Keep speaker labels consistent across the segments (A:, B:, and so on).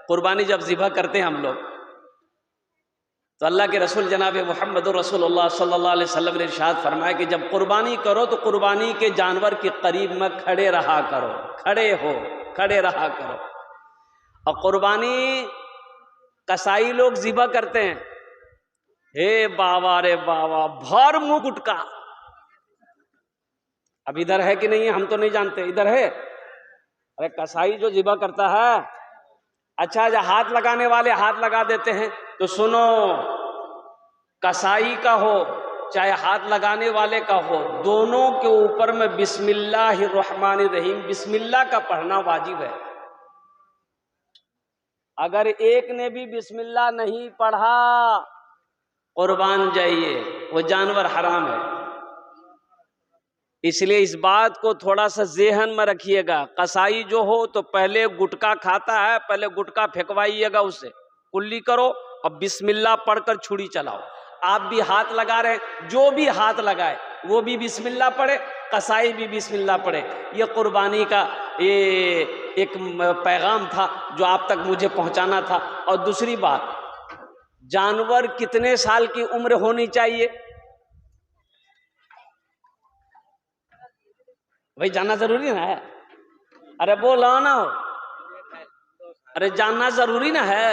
A: قربانی جب ذبح کرتے ہیں ہم لوگ تو اللہ کے رسول جناب محمد رسول اللہ صلی اللہ علیہ وسلم نے ارشاد فرمایا کہ جب قربانی کرو تو قربانی کے جانور کے قریب میں کھڑے رہا کرو، کھڑے رہا کرو۔ اور قربانی قصائی لوگ ذبح کرتے ہیں، اے بابا رے بابا، بھر منہ گٹکا۔ اب ادھر ہے کہ نہیں ہے ہم تو نہیں جانتے، ادھر ہے؟ ارے قصائی جو ذبح کرتا ہے، اچھا جو ہاتھ لگانے والے ہاتھ لگا دیتے ہیں، تو سنو، قصائی کا ہو چاہے ہاتھ لگانے والے کا ہو، دونوں کے اوپر میں بسم اللہ الرحمن الرحیم، بسم اللہ کا پڑھنا واجب ہے۔ اگر ایک نے بھی بسم اللہ نہیں پڑھا، قربان جائیے، وہ جانور حرام ہے۔ اس لیے اس بات کو تھوڑا سا ذہن میں رکھیے گا، قصائی جو ہو تو پہلے گٹکا کھاتا ہے، پہلے گٹکا پھینکوائیے گا اسے، کلی کرو اور بسم اللہ پڑھ کر چھری چلاؤ۔ آپ بھی ہاتھ لگا رہے ہیں، جو بھی ہاتھ لگائے وہ بھی بسم اللہ پڑھے، قصائی بھی بسم اللہ پڑھے۔ یہ قربانی کا یہ ایک پیغام تھا جو آپ تک مجھے پہنچانا تھا۔ اور دوسری بات، جانور کتنے سال کی عمر ہونی چاہیے؟ بھائی جاننا ضروری نا ہے، ارے بولو نا، ارے جاننا ضروری نا ہے۔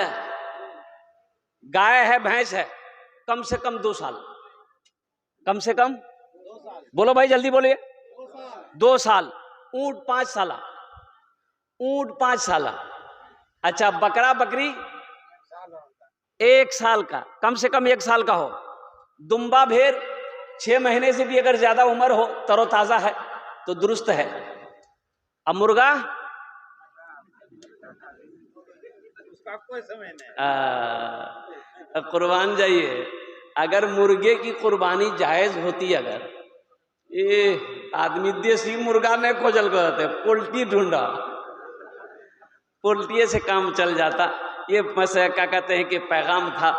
A: گائے ہے، بھینس ہے، کم سے کم 2 سال، کم سے کم بولو بھائی جلدی بولیے، 2 سال۔ اونٹ 5 سالہ، اونٹ 5 سالہ۔ اچھا بکرا بکری 1 سال کا، کم سے کم 1 سال کا ہو۔ دمبا بھیڑ 6 مہینے سے بھی اگر زیادہ عمر ہو، تر و تازہ ہے تو درست ہے۔ اب مرغا قربان جائیے، اگر مرغے کی قربانی جائز ہوتی، اگر یہ آدمی دیسی مرغا نہیں کھوجل کرتے، پولٹری ڈھونڈا، پولٹری سے کام چل جاتا۔ یہ بس کیا کہتے ہیں کہ پیغام تھا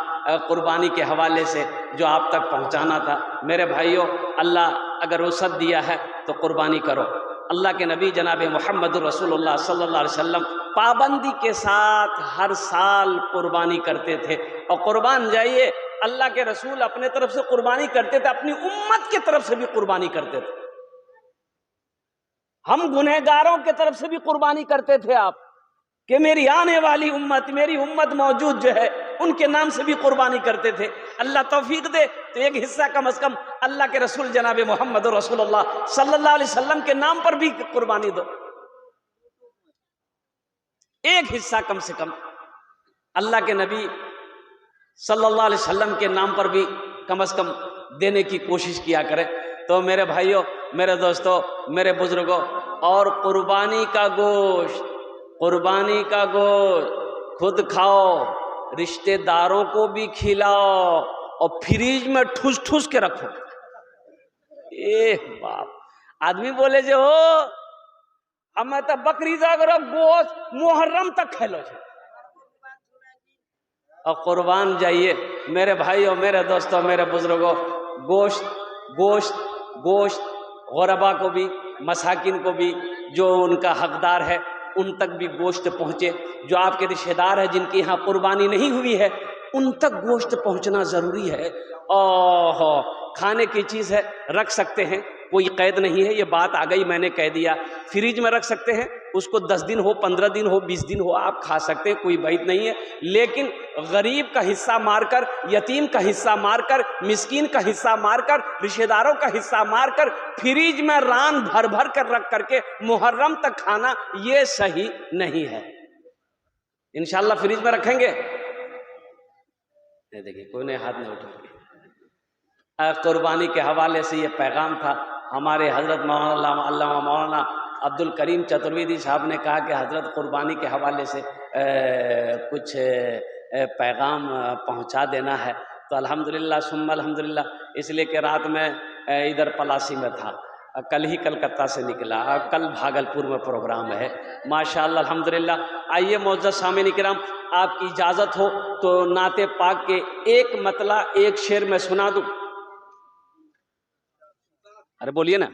A: قربانی کے حوالے سے جو آپ تک پہنچانا تھا۔ میرے بھائیوں، اللہ اگر وسعت دیا ہے تو قربانی کرو۔ اللہ کے نبی جناب محمد رسول اللہ صلی اللہ علیہ وسلم پابندی کے ساتھ ہر سال قربانی کرتے تھے۔ اور قربان جائیے، اللہ کے رسول اپنے طرف سے قربانی کرتے تھے، اپنی امت کی طرف سے بھی قربانی کرتے تھے۔ ہم گنہگاروں کی طرف سے بھی قربانی کرتے تھے آپ، کہ میری آنے والی امت، میری امت موجود جو ہے، ان کے نام سے بھی قربانی کرتے تھے۔ اللہ توفیق دے تو ایک حصہ کم از کم اللہ کے رسول جناب محمد رسول اللہ صلی اللہ علیہ وسلم کے نام پر بھی قربانی دو، ایک حصہ کم سے کم اللہ کے نبی صلی اللہ علیہ وسلم کے نام پر بھی کم از کم دینے کی کوشش کیا کرے۔ تو میرے بھائیوں، میرے دوستوں، میرے بزرگوں، اور قربانی کا گوشت، قربانی کا گوشت خود کھاؤ، رشتہ داروں کو بھی کھلاؤ، اور فریج میں ٹھوس ٹھوس کے رکھو۔ باپ آدمی بولے جو ہو ہمیں تو بکری اگر گوشت محرم تک کھلو چھے۔ اور قربان جائیے میرے بھائیوں، میرے دوستوں، میرے بزرگوں، گوشت گوشت گوشت غربا کو بھی، مساکین کو بھی، جو ان کا حقدار ہے ان تک بھی گوشت پہنچے۔ جو آپ کے رشتہ دار ہیں جن کی یہاں قربانی نہیں ہوئی ہے، ان تک گوشت پہنچنا ضروری ہے۔ کھانے کی چیز ہے، رکھ سکتے ہیں، کوئی قید نہیں ہے، یہ بات آ گئی میں نے کہہ دیا۔ فریج میں رکھ سکتے ہیں، اس کو 10 دن ہو، 15 دن ہو، 20 دن ہو، آپ کھا سکتے ہیں، کوئی بعید نہیں ہے۔ لیکن غریب کا حصہ مار کر، یتیم کا حصہ مار کر، مسکین کا حصہ مار کر، رشتہ داروں کا حصہ مار کر، فریج میں ران بھر بھر کر رکھ کر کے محرم تک کھانا، یہ صحیح نہیں ہے۔ انشاءاللہ فریج میں رکھیں گے؟ دیکھیے کوئی نے ہاتھ نہیں اٹھا۔ قربانی کے حوالے سے یہ پیغام تھا۔ ہمارے حضرت علامہ مولانا عبد الکریم چترویدی صاحب نے کہا کہ حضرت قربانی کے حوالے سے کچھ پیغام پہنچا دینا ہے، تو الحمدللہ ثم الحمدللہ، اس لیے کہ رات میں ادھر پلاسی میں تھا، کل ہی کلکتہ سے نکلا، کل بھاگلپور میں پروگرام ہے، ماشاءاللہ الحمدللہ۔ آئیے معزز سامعین کرام، آپ کی اجازت ہو تو نعت پاک کے ایک مطلع، ایک شعر میں سنا دوں؟ ارے بولیے نا۔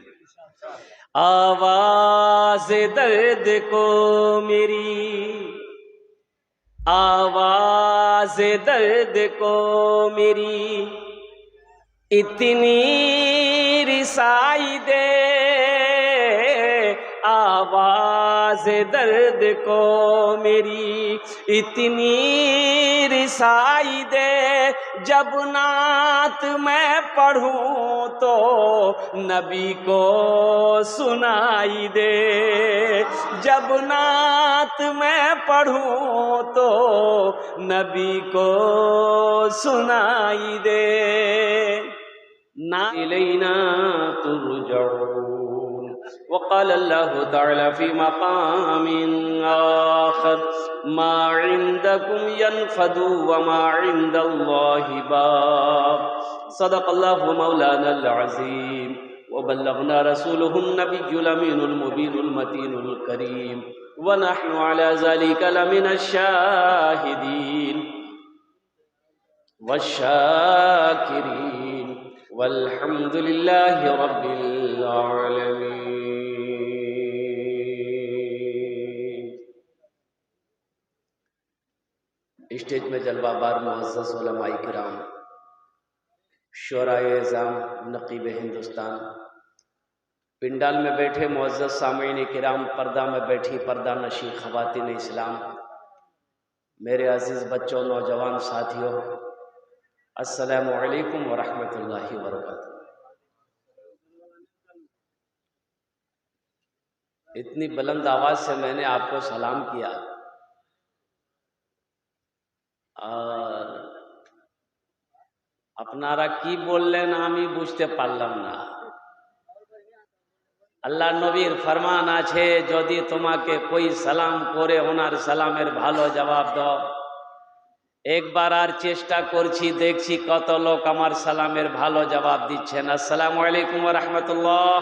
A: آواز درد کو میری آواز درد کو میری اتنی رسائی دے، آواز درد کو میری اتنی رسائی دے، جب نعت میں پڑھوں تو نبی کو سنائی دے، جب نعت میں پڑھوں تو نبی کو سنائی دے۔ إلينا ترجعون۔ وقال الله تعالى في مقام آخر ما عندكم ينفد وما عند الله باق۔ صدق الله مولانا العظيم وبلغنا رسوله النبي الأمين المبين المتين الكريم ونحن على ذلك لمن الشاهدين والشاكرين والحمد لله رب العالمين۔ اسٹیج میں جلوہ بار معزز علماء کرام، شعراء اعظام، نقیب ہندوستان، پنڈال میں بیٹھے معزز سامعین کرام، پردہ میں بیٹھی پردہ نشین خواتین اسلام، میرے عزیز بچوں، نوجوان ساتھیوں، السلام علیکم ورحمۃ اللہ وبرکاتہ۔ اتنی بلند آواز سے میں نے آپ کو سلام کیا اور اپنارا کی بوللیں আমি বুঝতে পারলাম না। আল্লাহ নবীর ফরমান আছে, যদি তোমাকে কই সালাম করে ওনার সালামের ভালো জবাব দাও। একবার আর চেষ্টা করছি, দেখছি কত লোক আমার সালামের ভালো জবাব দিচ্ছেন। আসসালামু আলাইকুম ওয়া রাহমাতুল্লাহ।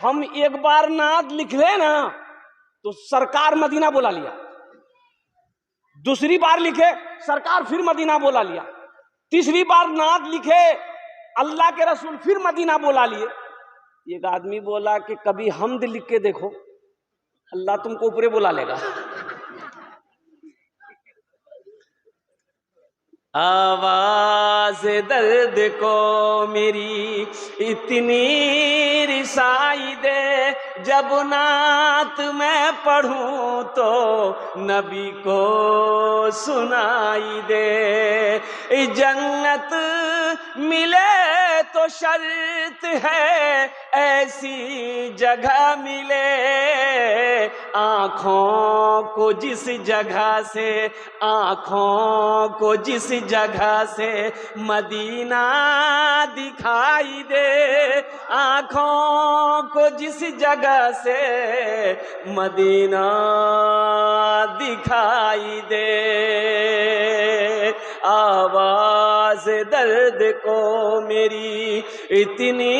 B: ہم ایک بار نعت لکھ لیں نا تو سرکار مدینہ بلا لیا، دوسری بار لکھے سرکار پھر مدینہ بلا لیا، تیسری بار نعت لکھے اللہ کے رسول پھر مدینہ بلا لیے۔ ایک آدمی بولا کہ کبھی حمد لکھ کے دیکھو، اللہ تم کو اوپرے بلا لے گا۔
A: آواز درد کو میری اتنی رسائی دے، جب نعت میں پڑھوں تو نبی کو سنائی دے۔ جنت ملے تو شرط ہے ایسی جگہ ملے، آنکھوں کو جس جگہ سے، آنکھوں کو جس جگہ سے مدینہ دکھائی دے، آنکھوں کو جس جگہ سے مدینہ دکھائی دے، آواز درد کو میری اتنی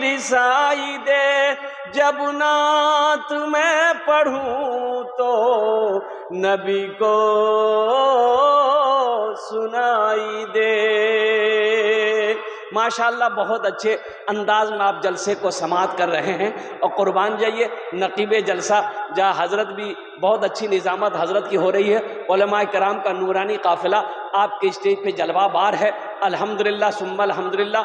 A: رسائی دے، جب نعت میں پڑھوں تو نبی کو سنائی دے۔
B: ماشاءاللہ بہت اچھے انداز میں آپ جلسے کو سماعت کر رہے ہیں، اور قربان جائیے نقیب جلسہ جہاں حضرت بھی بہت اچھی نظامت حضرت کی ہو رہی ہے، علماء کرام کا نورانی قافلہ آپ کے اسٹیج پہ جلوہ بار ہے، الحمدللہ ثم الحمدللہ۔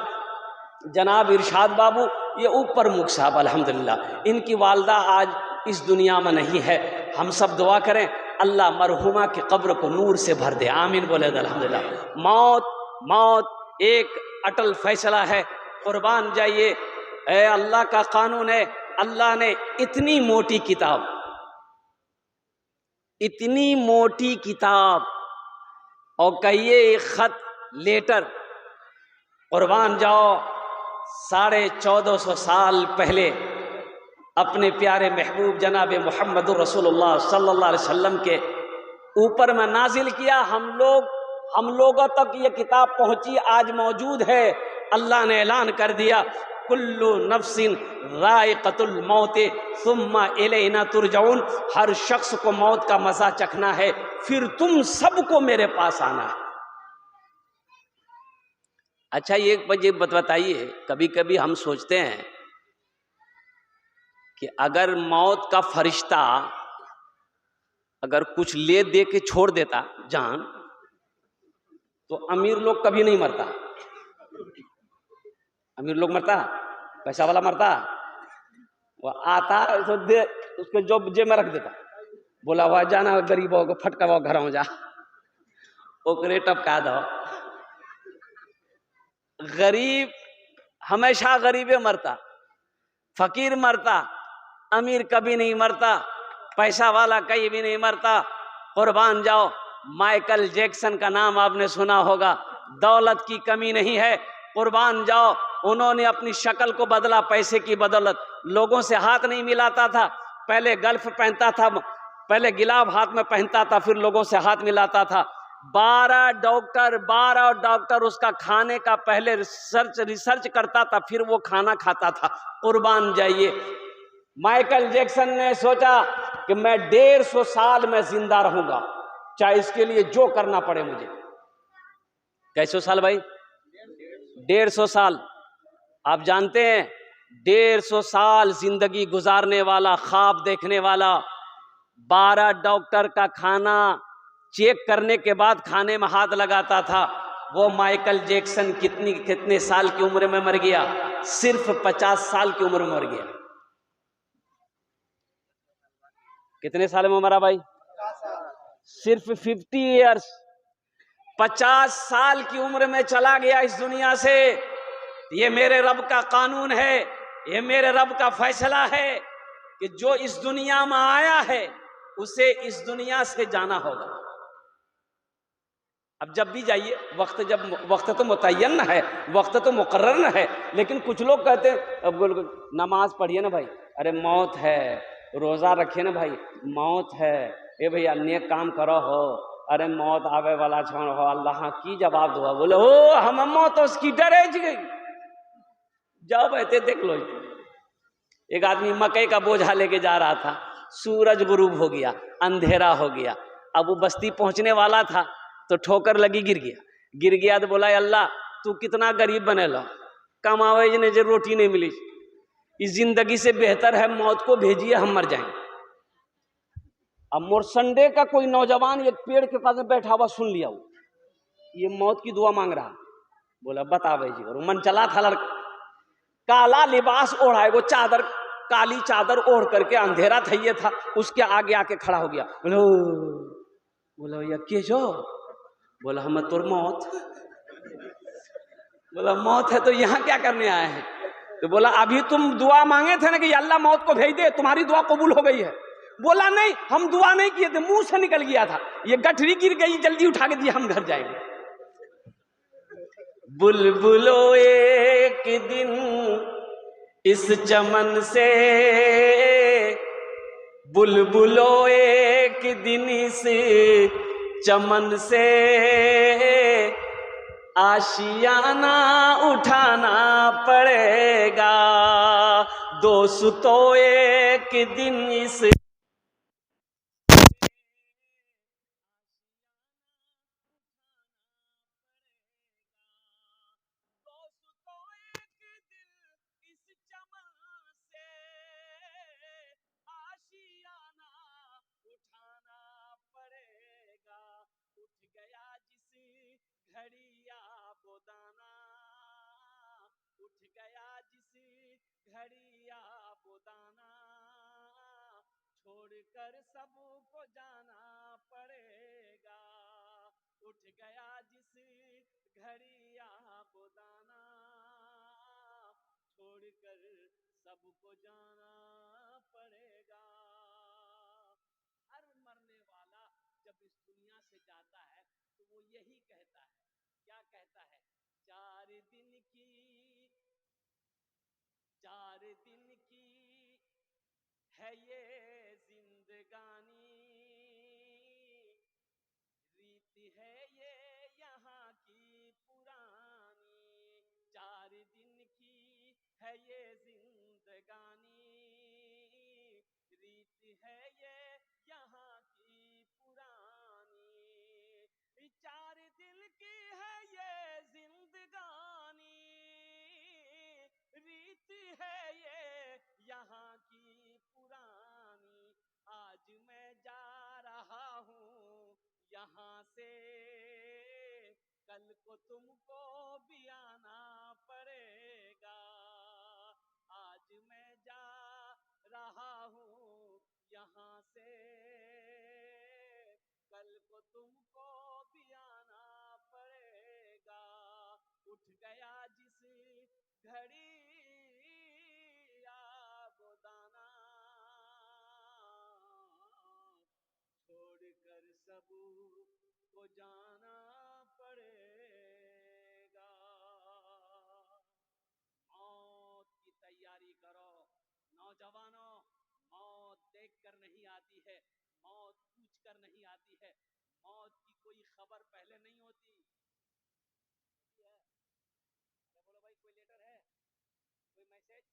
B: جناب ارشاد بابو یہ اوپر مکھ صاحب الحمدللہ، ان کی والدہ آج اس دنیا میں نہیں ہے، ہم سب دعا کریں اللہ مرحومہ کی قبر کو نور سے بھر دے، آمین بولے الحمدللہ۔ موت ایک اٹل فیصلہ ہے، قربان جائیے، اے اللہ کا قانون ہے۔ اللہ نے اتنی موٹی کتاب اور کہیے ایک خط لیٹر، قربان جاؤ 1450 سال پہلے اپنے پیارے محبوب جناب محمد رسول اللہ صلی اللہ علیہ وسلم کے اوپر میں نازل کیا۔ ہم لوگوں تک یہ کتاب پہنچی، آج موجود ہے۔ اللہ نے اعلان کر دیا کل نفس ذائقۃ الموت ثم الینا ترجعون، ہر شخص کو موت کا مزہ چکھنا ہے، پھر تم سب کو میرے پاس آنا ہے۔ اچھا ایک بجے بتائیے، کبھی کبھی ہم سوچتے ہیں کہ اگر موت کا فرشتہ اگر کچھ لے دے کے چھوڑ دیتا جان، تو امیر لوگ کبھی نہیں مرتا۔ امیر لوگ مرتا، پیسہ والا مرتا، وہ آتا تو دے اس کے جو جیب میں رکھ دیتا، بولا ہوا جانا غریبوں کو پھٹکا ہوا گھر ہو جا اوکرے ٹپکا دو۔ غریب ہمیشہ غریبے مرتا، فقیر مرتا، امیر کبھی نہیں مرتا، پیسہ والا کہیں بھی نہیں مرتا۔ قربان جاؤ، مائیکل جیکسن کا نام آپ نے سنا ہوگا، دولت کی کمی نہیں ہے، قربان جاؤ، انہوں نے اپنی شکل کو بدلا پیسے کی بدولت، لوگوں سے ہاتھ نہیں ملاتا تھا، پہلے گلف پہنتا تھا، پہلے گلاب ہاتھ میں پہنتا تھا، پھر لوگوں سے ہاتھ ملاتا تھا۔ 12 ڈاکٹر اس کا کھانے کا پہلے ریسرچ کرتا تھا، پھر وہ کھانا کھاتا تھا۔ قربان جائیے، مائیکل جیکسن نے سوچا کہ میں 150 سال میں زندہ رہوں گا، چاہے اس کے لیے جو کرنا پڑے مجھے۔ کیسے سال بھائی؟ 150 سال۔ آپ جانتے ہیں 150 سال زندگی گزارنے والا، خواب دیکھنے والا، 12 ڈاکٹر کا کھانا چیک کرنے کے بعد کھانے میں ہاتھ لگاتا تھا، وہ مائیکل جیکسن کتنے سال کی عمر میں مر گیا؟ صرف 50 سال کی عمر میں مر گیا۔ کتنے سال میں مرا بھائی؟ صرف 50 ایئرس، 50 سال کی عمر میں چلا گیا اس دنیا سے۔ یہ میرے رب کا قانون ہے، یہ میرے رب کا فیصلہ ہے کہ جو اس دنیا میں آیا ہے اسے اس دنیا سے جانا ہوگا۔ اب جب بھی جائیے، وقت تو متعین ہے، وقت تو مقرر نہ ہے، لیکن کچھ لوگ کہتے ہیں اب نماز پڑھیے نا بھائی، ارے موت ہے، روزہ رکھیے نا بھائی، موت ہے، اے بھائی نیک کام کرو ہو، ارے موت آوے والا چھوڑ ہو، اللہ کی جواب دو، بولے او ہم موت اس کی ڈرے گئی، جاؤ بیٹھے دیکھ لو۔ ایک آدمی مکئی کا بوجھا لے کے جا رہا تھا، سورج غروب ہو گیا، اندھیرا ہو گیا، اب وہ بستی پہنچنے والا تھا تو ٹھوکر لگی، گر گیا تو بولا اے اللہ تو کتنا غریب بنے لو، کماوے جنے جو روٹی نہیں ملی، اس زندگی سے بہتر ہے موت کو بھیجیے ہم مر جائیں۔ اب مورسنڈے کا کوئی نوجوان ایک پیڑ کے پاس میں بیٹھا ہوا سن لیا، وہ یہ موت کی دعا مانگ رہا، بولا بتا بھائی جی، اور من چلا تھا لڑکا، کالا لباس اوڑھا ہے، وہ چادر کالی چادر اوڑھ کر کے، اندھیرا تھا یہ تھا، اس کے آگے آ کے کھڑا ہو گیا، بولا یہ کے جو، بولا ہم تور موت، بولا موت ہے تو یہاں کیا کرنے آئے ہیں؟ تو بولا ابھی تم دعا مانگے تھے نا کہ اللہ موت کو بھیج دے، تمہاری دعا قبول ہو گئی ہے۔ بولا نہیں، ہم دعا نہیں کیے تھے، منہ سے نکل گیا تھا، یہ گٹھری گر گئی، جلدی اٹھا کے دیا، ہم گھر جائیں گے۔ بلبلو ایک دن اس چمن سے، بلبلو ایک دن اس چمن سے آشیانہ اٹھانا پڑے گا، دوستو ایک دن اس اٹھ گیا جس گھڑیا بودانا، چھوڑ کر سب کو جانا پڑے گا، اٹھ گیا جس گھڑیا بودانا، چھوڑ کر سب کو جانا پڑے گا۔ ہر مرنے والا جب اس دنیا سے جاتا ہے تو وہ یہی کہتا ہے، کیا کہتا ہے؟ 4 دن کی ہے یہ زندگانی، ریت ہے یہ یہاں کی پرانی، 4 دن کی ہے یہ زندگانی، ریت ہے یہ یہاں کی پرانی، 4 دن کی ہے یہ زندگانی، ریت ہے یہ یہاں کی پرانی، آج میں جا رہا ہوں یہاں سے، کل کو تم کو بھی آنا پڑے گا، آج میں جا رہا ہوں یہاں سے، کل کو تم کو بھی آنا پڑے گا، اٹھ گیا جس گھڑی بودانا، چھوڑ کر سب کو جانا پڑے گا۔ موت کی تیاری کرو نوجوانوں، موت دیکھ کر نہیں آتی ہے، موت پوچھ کر نہیں آتی ہے، موت کی کوئی خبر پہلے نہیں ہوتی ہے۔ بولو بھائی کوئی لیٹر ہے، کوئی میسج؟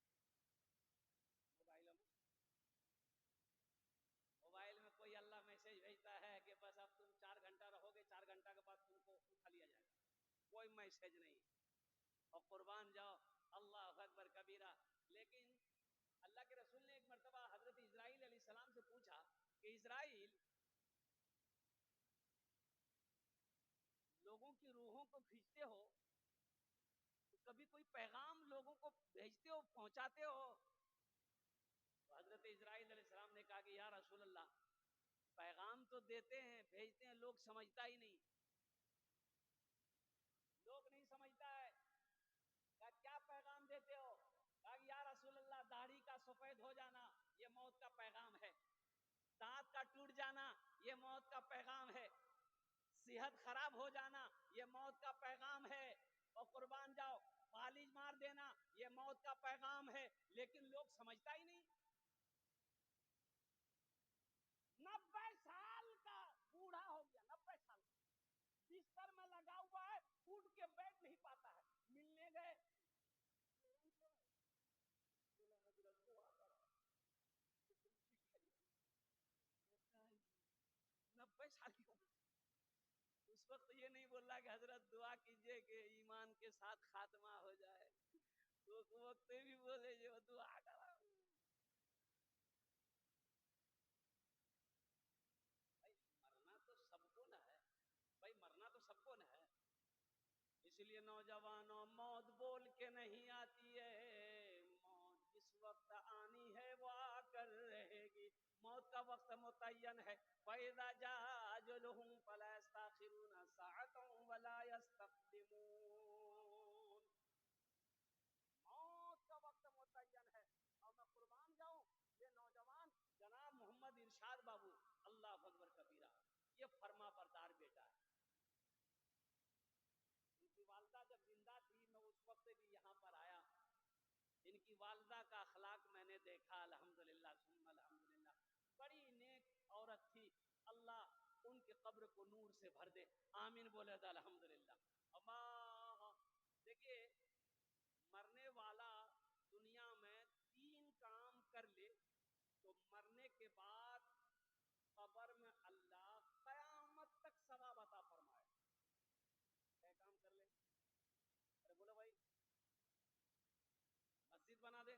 B: موبائل میں کوئی اللہ میسج بھیجتا ہے کہ بس اب تم 4 گھنٹہ رہو گے، 4 گھنٹہ کے بعد تم کو اٹھا لیا جائے گا، کوئی میسج نہیں، اور قربان جاؤ اللہ اکبر کبیرہ۔ لیکن اللہ کے رسول نے ایک مرتبہ حضرت اسرائیل علیہ السلام سے پوچھا کہ اسرائیل، لوگوں کی روحوں کو کھینچتے ہو تو کبھی کوئی پیغام لوگوں کو بھیجتے ہو، پہنچاتے ہو؟ تو حضرت اسرائیل علیہ السلام نے کہا کہ یا رسول اللہ، پیغام تو دیتے ہیں، بھیجتے ہیں، لوگ سمجھتا ہی نہیں، لوگ نہیں سمجھتا ہے۔ کہا کیا پیغام دیتے ہو؟ کہا کہ یا رسول اللہ، داڑھی کا سفید ہو جانا یہ موت کا پیغام ہے، دانت کا ٹوٹ جانا یہ موت کا پیغام ہے، صحت خراب ہو جانا یہ موت کا پیغام ہے، اور قربان جاؤ فالج مار دینا یہ موت کا پیغام ہے، لیکن لوگ سمجھتا ہی نہیں۔ 90 سال کا بوڑھا ہو گیا، 90 سال کا بستر میں لگا ہوا ہے، اٹھ کے بیٹھ نہیں پاتا ہے، ملنے گئے، بولا کہ حضرت دعا کیجئے کہ ایمان کے ساتھ خاتمہ ہو جائے، تو اس وقت بھی بولے جو دعا کرا۔ بھائی مرنا تو سب کو نہ ہے، بھائی مرنا تو سب کو نہ ہے، اس لیے نوجوانوں موت بول کے نہیں آتی ہے، موت جس وقت آنی ہے وہ آ کر رہے گی، موت کا وقت متعین ہے۔ فَإِذَا جَاءَ أَجَلُهُمْ فَلَا يَسْتَأْخِرُونَ سَاعَةً وَلَا يَسْتَقْدِمُونَ۔ موت کا وقت متعین ہے، اور میں قربان جاؤں یہ نوجوان جناب محمد ارشاد بابو، اللہ اکبر کبیرہ، یہ فرما بردار بیٹا ہے۔ ان کی والدہ جب زندہ تھی میں اس وقت بھی یہاں پر آیا، ان کی والدہ کا اخلاق میں نے دیکھا، الحمدللہ ثم الحمدللہ، بڑی نیک عورت تھی، اللہ ان کے قبر کو نور سے بھر دے، آمین بولے تھا الحمدللہ۔ اللہ دیکھیے، مرنے والا دنیا میں 3 کام کر لے تو مرنے کے بعد قبر میں اللہ قیامت تک ثواب عطا فرمائے۔ کیا کام کر لے؟ ارے بولو بھائی، مسجد بنا دے،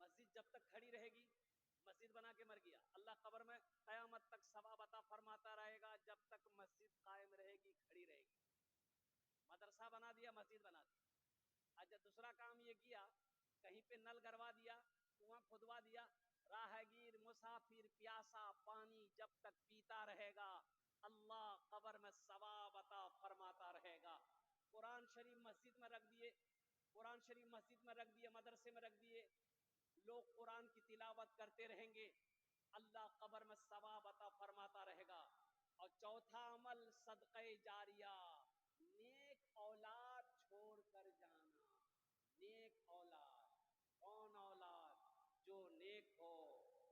B: مسجد جب تک کھڑی رہے گی، مسجد بنا کے مر گیا، اللہ قبر میں قیامت تک ثواب عطا فرماتا رہے گا جب تک مسجد قائم رہے گی، کھڑی رہے گی۔ مدرسہ بنا دیا، مسجد بنا دی۔ اچھا دوسرا کام یہ کیا، کہیں پہ نل گروا دیا، کنواں کھدوا دیا، راہ گیر مسافر پیاسا پانی جب تک پیتا رہے گا اللہ قبر میں ثواب عطا فرماتا رہے گا۔ قرآن شریف مسجد میں رکھ دیے، قرآن شریف مسجد میں رکھ دیے، مدرسے میں رکھ دیے، لوگ قرآن کی تلاوت کرتے رہیں گے، اللہ قبر میں ثواب عطا فرماتا رہے گا۔ اور چوتھا عمل صدقہ جاریہ، نیک اولاد چھوڑ کر جانا۔ نیک اولاد، کون اولاد؟ جو نیک ہو،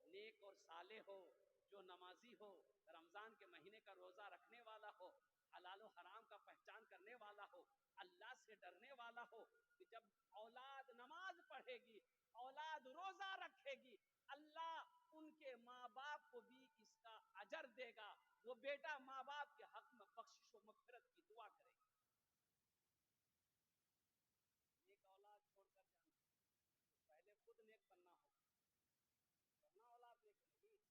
B: نیک اور صالح ہو، جو نمازی ہو، رمضان کے مہینے کا روزہ رکھنے والا ہو، حلال و حرام کا پہچان کرنے والا ہو، اللہ سے ڈرنے والا ہو، کہ جب اولاد نماز پڑھے گی، اولاد روزہ رکھے گی، اللہ ان کے ماں باپ کو بھی اس کا اجر دے گا، وہ بیٹا ماں باپ کے حق میں بخشش و مغفرت کی دعا کرے گا۔ نیک اولاد چھوڑ کر جانا، تو پہلے خود نیک بننا ہوگا، ورنہ اولاد نیک بنے گی۔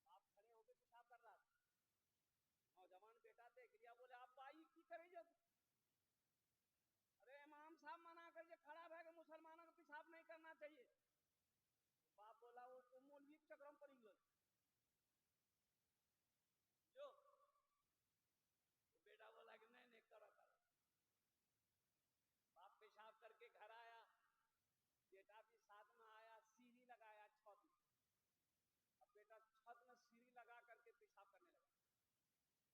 B: باپ کھڑے ہو کے پیشاب کر رہا تھا، نوجوان بیٹا دیکھ لیا، بولے آپ بائی کی کرے جو؟ ارے امام صاحب منع کر کے کھڑا ہے کہ مسلمانوں کو پیشاب نہیں کرنا چاہیے۔ باپ بولا وہ تو مولوی کے چکروں پر ہی جو بیٹا بولا کہ نہیں کرا کرا۔ باپ پیشاب کر کے گھر آیا، بیٹا بھی ساتھ میں آیا، سیڑھی لگایا چھت میں، اب بیٹا چھت میں سیڑھی لگا کر کے پیشاب کرنے لگا۔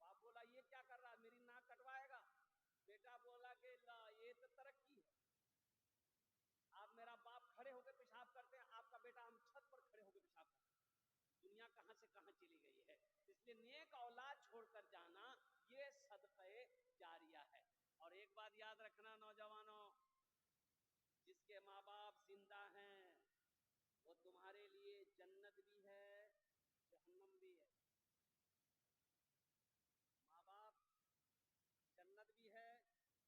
B: باپ بولا یہ کیا کر رہا ہے، میری ناک کٹوائے گا؟ بیٹا بولا کہ لا یہ تو ترقی ہے، آپ میرا باپ کھڑے ہو کے پیشاب کرتے ہیں، آپ کا بیٹا ہم چھت پر کھڑے ہو کے پیشاب کرتے ہیں، دنیا کہاں سے کہاں چلی گئی ہے۔ اس لیے نیک اولاد چھوڑ کر جانا یہ صدقہ جاریہ ہے۔ اور ایک بات یاد رکھنا نوجوانوں، جس کے ماں باپ زندہ ہیں وہ تمہارے لیے جنت بھی ہے جہنم بھی ہے۔ ماں باپ جنت بھی ہے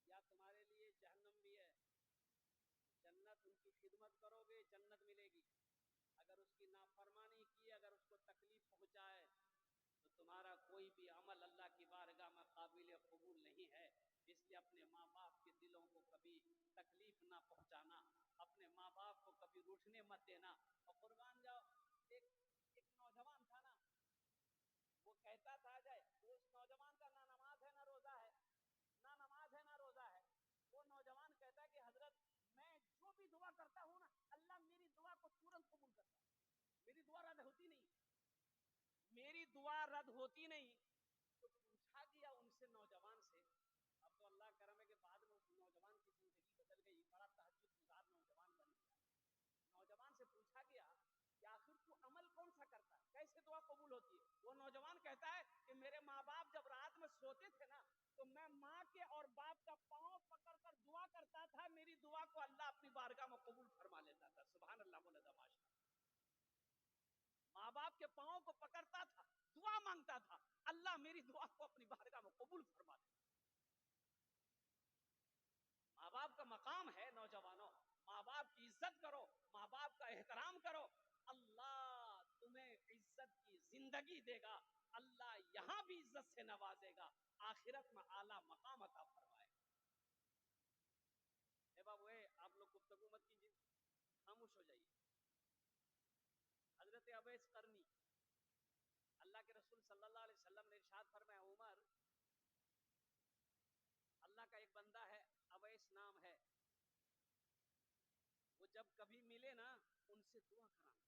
B: یا تمہارے لیے جہنم بھی ہے۔ جنت ان کی خدمت کرو گے جنت ملے گی، اگر اس کی نافرمانی کی، اگر اس کو تکلیف پہنچائے تو تمہارا کوئی بھی عمل اللہ کی بارگاہ میں قابل قبول نہیں ہے۔ اس لیے اپنے ماں باپ کے دلوں کو کبھی تکلیف نہ پہنچانا، اپنے ماں باپ کو کبھی روٹھنے مت دینا۔ اور قربان جاؤ، ایک نوجوان تھا نا، وہ کہتا تھا جائے اس نوجوان کا نہ نماز ہے نہ روزہ ہے، نہ نماز ہے نہ روزہ ہے، وہ نوجوان کہتا ہے کہ حضرت میں جو بھی دعا کرتا ہوں نا اللہ میری دعا کو تورنت قبول کرتا ہے، میری دعا رد ہوتی نہیں، میری دعا رد ہوتی نہیں۔ تو پوچھا گیا ان سے نوجوان سے، اب تو اللہ کرم ہے کہ بعد میں اس نوجوان کی زندگی بدل گئی، بڑا تہجد گزار نوجوان بن گیا۔ نوجوان سے پوچھا گیا کہ آخر تو عمل کون سا کرتا ہے، کیسے دعا قبول ہوتی ہے؟ وہ نوجوان کہتا ہے کہ میرے ماں باپ جب رات میں سوتے تھے نا تو میں ماں کے اور باپ کا پاؤں پکڑ کر دعا کرتا تھا، میری دعا کو اللہ اپنی بارگاہ میں قبول فرما لیتا تھا۔ سبحان اللہ بولے تھا ماشاءاللہ۔ ماں باپ کے پاؤں کو پکڑتا تھا، دعا مانگتا تھا اللہ میری دعا کو اپنی بارگاہ میں قبول فرما دے. ماں باپ کا مقام ہے نوجوانوں, ماں باپ کی عزت کرو, ماں باپ کا احترام کرو, اللہ تمہیں عزت کی زندگی دے گا, اللہ یہاں بھی عزت سے نوازے گا, آخرت میں اعلیٰ مقام عطا فرمائے. اے بابو اے آپ لوگ گفتگو مت کیجیے, خاموش ہو جائیے. حضرت اویس قرنی, اللہ کے رسول صلی اللہ علیہ وسلم نے ارشاد فرمایا, عمر اللہ کا ایک بندہ ہے اویس نام ہے, وہ جب کبھی ملے نا ان سے دعا کرانا.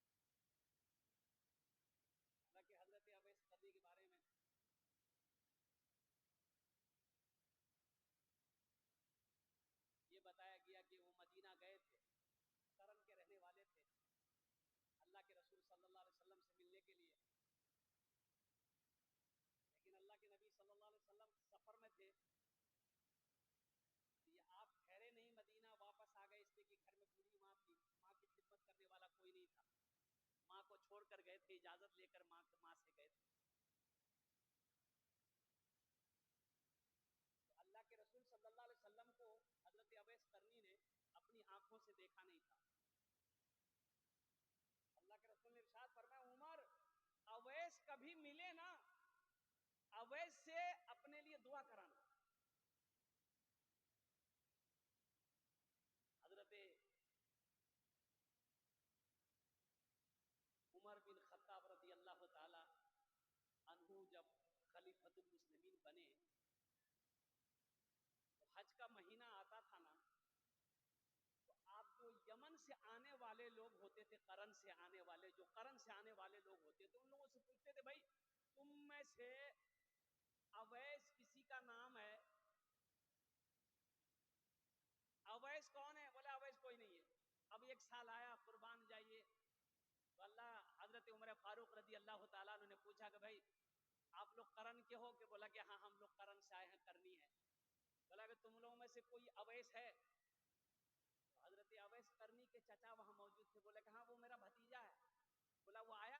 B: حالانکہ حضرت اویس قرنی کے بارے میں یہ بتایا گیا کہ وہ مدینہ گئے تھے, قرن کے رہنے والے تھے, اللہ کے رسول صلی اللہ علیہ وسلم سے ملنے کے لیے, لیکن اللہ کے نبی صلی اللہ علیہ وسلم سفر میں تھے. یہ آپ ٹھہرے نہیں مدینہ, واپس آ گئے اس لیے کہ گھر میں بوڑھی ماں تھی, ماں کی خدمت کرنے والا کوئی نہیں تھا, ماں کو چھوڑ کر گئے تھے, اجازت لے کر ماں سے گئے تھے. تو اللہ کے رسول صلی اللہ علیہ وسلم کو حضرت اویس قرنی نے اپنی آنکھوں سے دیکھا نہیں تھا. اللہ کے رسول نے ارشاد فرمایا, عمر اویس کبھی ملے نا, اویس سے اپنے لیے دعا کرانا. حضرت عمر بن خطاب رضی اللہ تعالی عنہ جب خلیفۃ المسلمین بنے, تو حج کا مہینہ آتا تھا نا, تو آپ جو یمن سے آنے والے لوگ ہوتے تھے, قرن سے آنے والے, جو قرن سے آنے والے لوگ ہوتے تھے, ان لوگوں سے پوچھتے تھے, بھائی تم میں سے اویس کسی کا نام ہے؟ اویس کون ہے؟ بولے اویس کوئی نہیں ہے. اب ایک سال آیا, قربان جائیے, تو اللہ حضرت عمر فاروق رضی اللہ تعالیٰ عنہ نے پوچھا کہ بھائی آپ لوگ قرن کے ہو؟ کہ بولا کہ ہاں ہم لوگ قرن سے آئے ہیں, کرنی ہے. بولا کہ تم لوگوں میں سے کوئی اویس ہے؟ حضرت اویس قرنی کے چچا وہاں موجود تھے, بولے کہ ہاں وہ میرا بھتیجا ہے. بولا وہ آیا